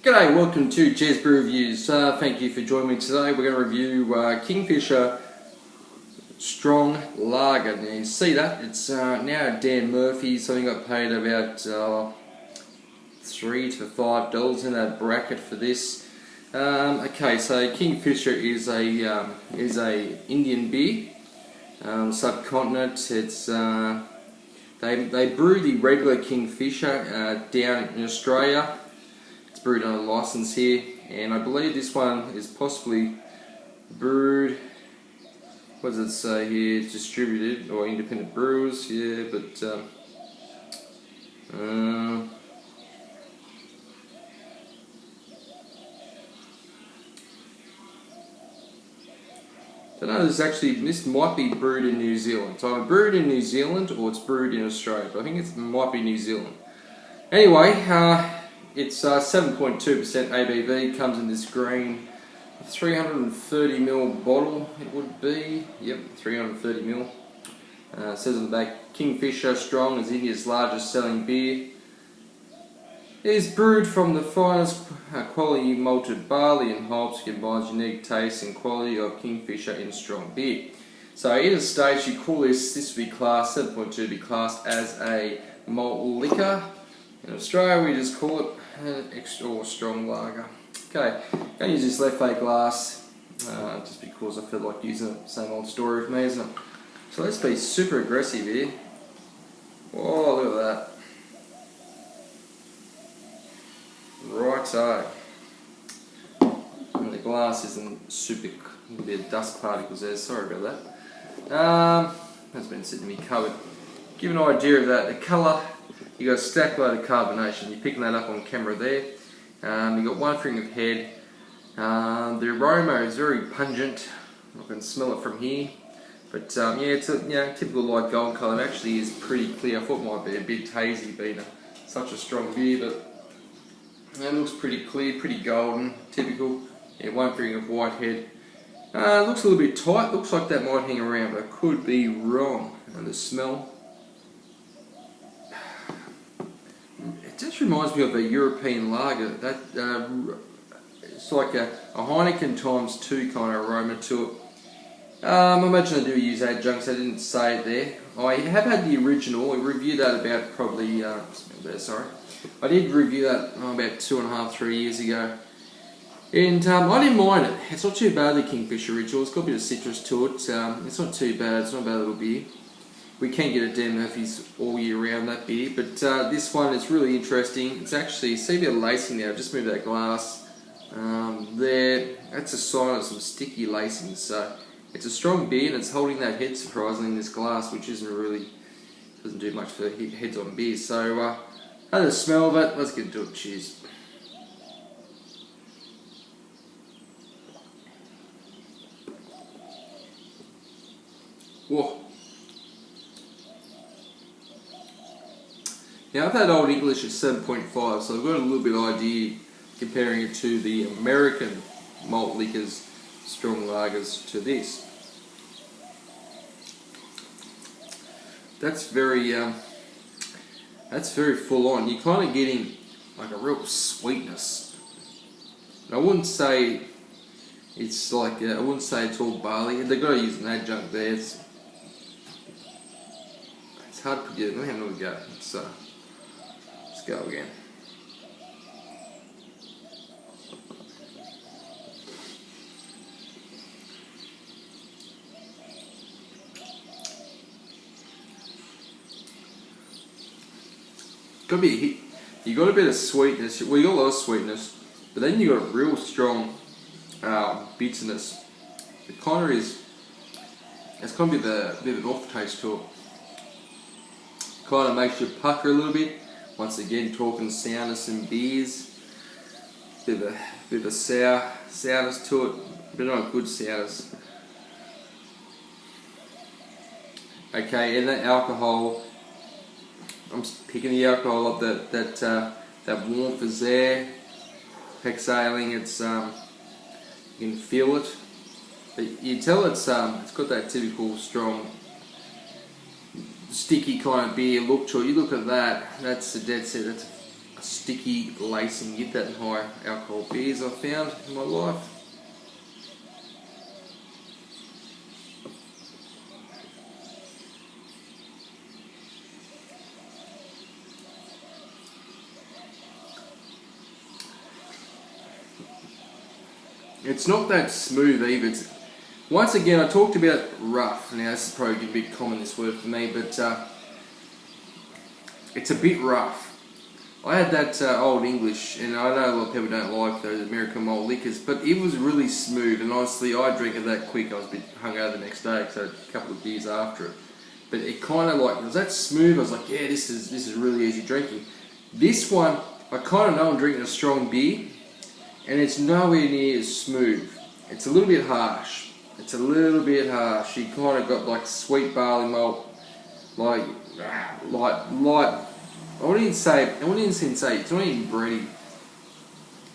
G'day, welcome to Jez Brew Reviews. Thank you for joining me today. We're going to review Kingfisher Strong Lager. Now you see that, it's now Dan Murphy's. I think I paid about $3 to $5 in that bracket for this. Okay, so Kingfisher is a Indian beer, subcontinent. It's they brew the regular Kingfisher down in Australia. Brewed on a license here, and I believe this one is possibly brewed, what does it say here, it's distributed or independent brewers, yeah, but I don't know, this might be brewed in New Zealand. So either brewed in New Zealand or it's brewed in Australia, but I think it might be New Zealand. Anyway, it's 7.2% ABV, comes in this green 330ml bottle, it would be, yep, 330ml. Says on the back, Kingfisher Strong is India's largest selling beer. It is brewed from the finest quality malted barley and hops, combines unique taste and quality of Kingfisher in strong beer. So in the States you call this would be classed, 7.2 would be classed as a malt liquor. In Australia we just call it extra or strong lager. Okay, I'm going to use this left-fake glass just because I feel like using it. Same old story with me, isn't it? So let's be super aggressive here. Oh, look at that. Righto. And the glass isn't super, a bit of dust particles there, sorry about that. That's been sitting in my cupboard. Give an idea of that, the colour. You got a stack load of carbonation. You're picking that up on camera there. You got one finger of head. The aroma is very pungent. I can smell it from here. But yeah, it's a typical light gold colour. It actually is pretty clear. I thought it might be a bit hazy being such a strong beer, but it looks pretty clear, pretty golden, typical. Yeah, one finger of white head. Looks a little bit tight. Looks like that might hang around, but I could be wrong. And the smell. It just reminds me of a European lager. That it's like a Heineken times 2 kind of aroma to it. I imagine I do use adjuncts. I didn't say it there. I have had the original. I reviewed that about probably. I did review that about 2.5-3 years ago, and I didn't mind it. It's not too bad. The Kingfisher original. It's got a bit of citrus to it. It's not too bad. It's not a bad little beer. We can get a Dan Murphy's all year round, that beer, but this one is really interesting. It's actually, see a bit of lacing there, I've just moved that glass there. That's a sign of some sticky lacing, so it's a strong beer and it's holding that head surprisingly in this glass, which doesn't do much for heads on beer. So, had a smell of it, let's get into it, cheers. Whoa. Now I've had Old English at 7.5, so I've got a little bit of idea comparing it to the American malt liquors, strong lagers, to this. That's very full on. You're kind of getting like a real sweetness. And I wouldn't say it's like I wouldn't say it's all barley. They've got to use an adjunct there. It's hard to put it. Let me have another go. Let's go again. Got to be a hit. You got a bit of sweetness. Well, you got a lot of sweetness, but then you got real strong bitterness. It kind of is. It's kind of a bit of an off taste to it. Kind of makes you pucker a little bit. Once again, talking sourness and beers. Bit of a sourness to it, but not a good sourness. Okay, and that alcohol. I'm picking the alcohol up. That warmth is there. Exhaling, it's you can feel it. But you tell it's got that typical strong sticky kind of beer look to it. You look at that, that's a dead set, that's a sticky lacing you get that in high alcohol beers I've found in my life. It's not that smooth either. Once again, I talked about rough. Now this is probably a bit common, this word for me, but it's a bit rough. I had that Old English, and I know a lot of people don't like those American malt liquors, but it was really smooth, and honestly, I drank it that quick. I was a bit hungover the next day, so a couple of beers after it. But it kind of like, it was that smooth. I was like, yeah, this is really easy drinking. This one, I kind of know I'm drinking a strong beer, and it's nowhere near as smooth. It's a little bit harsh. It's a little bit harsh. You kind of got like sweet barley malt, like light. I wouldn't even say it's not even bready.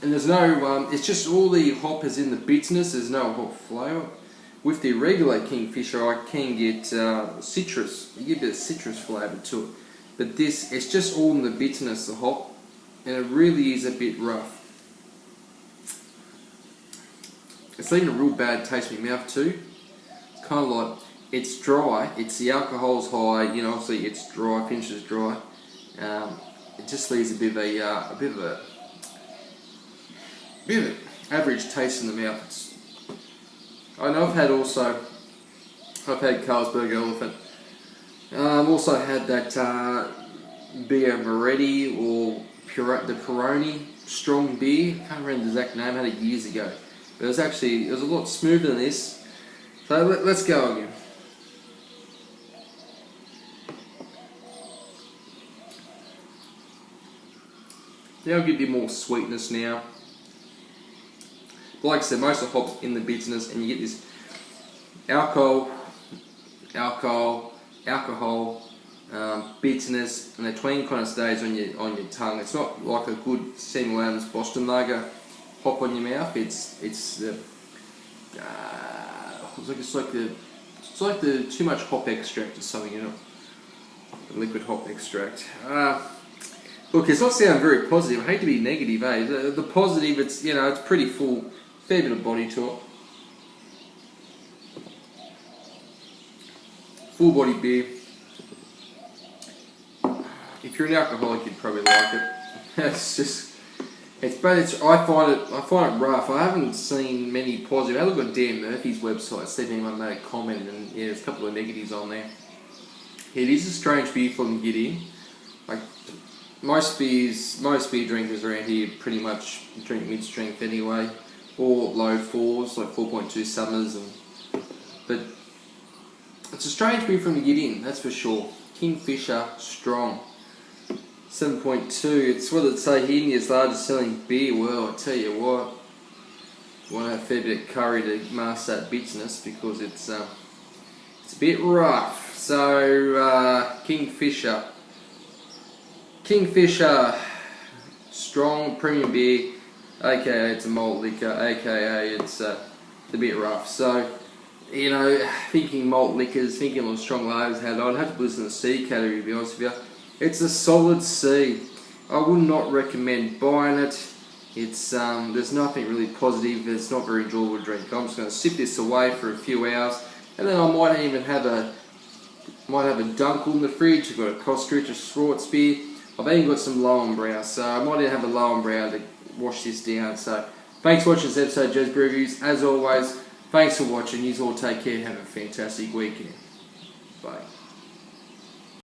And there's no, it's just all the hop is in the bitterness, there's no hop flavour. With the regular Kingfisher, I can get citrus. You get a bit of citrus flavour to it. But this, it's just all in the bitterness, the hop, and it really is a bit rough. It's leaving a real bad taste in my mouth too. It's kind of like, it's dry, it's the alcohol's high, you know, obviously it's dry, finishes dry. It just leaves a bit of an average taste in the mouth. I know I've had Carlsberg Elephant. I've also had that beer Moretti or the Peroni strong beer. I can't remember the exact name. I had it years ago, but it was a lot smoother than this. So let's go again. I'll give you more sweetness now. But like I said, most of the hops in the bitterness, and you get this alcohol, bitterness, and the twang kind of stays on your tongue. It's not like a good Samuel Adams Boston Lager hop on your mouth. It's like the too much hop extract or something, you know, liquid hop extract. Look, it's not sounding very positive. I hate to be negative, eh? The positive, it's pretty full, fair bit of body to it. Full body beer. If you're an alcoholic, you'd probably like it. I find it rough. I haven't seen many positive. I look at Dan Murphy's website. See if anyone made a comment, and yeah, there's a couple of negatives on there. It is a strange beer for them to get in. Like, most beer drinkers around here pretty much drink mid-strength anyway, or low fours, like 4.2 Summers, but it's a strange beer for them to get in, that's for sure. Kingfisher Strong, 7.2. It's what it say here, India's largest selling beer. Well, I tell you what, you want to have a fair bit of curry to mask that bitterness, because it's a bit rough. So Kingfisher Strong Premium Beer, aka it's a malt liquor, aka it's a bit rough. So, thinking malt liquors, thinking of strong lagers, I'd have to put this in the C category, to be honest with you. It's a solid C. I would not recommend buying it. It's there's nothing really positive. It's not very enjoyable to drink. I'm just going to sip this away for a few hours, and then I might even have a Dunkel in the fridge. I've got a Kostrich, a Schwartz beer. I've even got some Lowenbrau, so I might even have a Lowenbrau to wash this down. So, thanks for watching this episode of Jez Reviews. As always, thanks for watching. You all take care and have a fantastic weekend. Bye.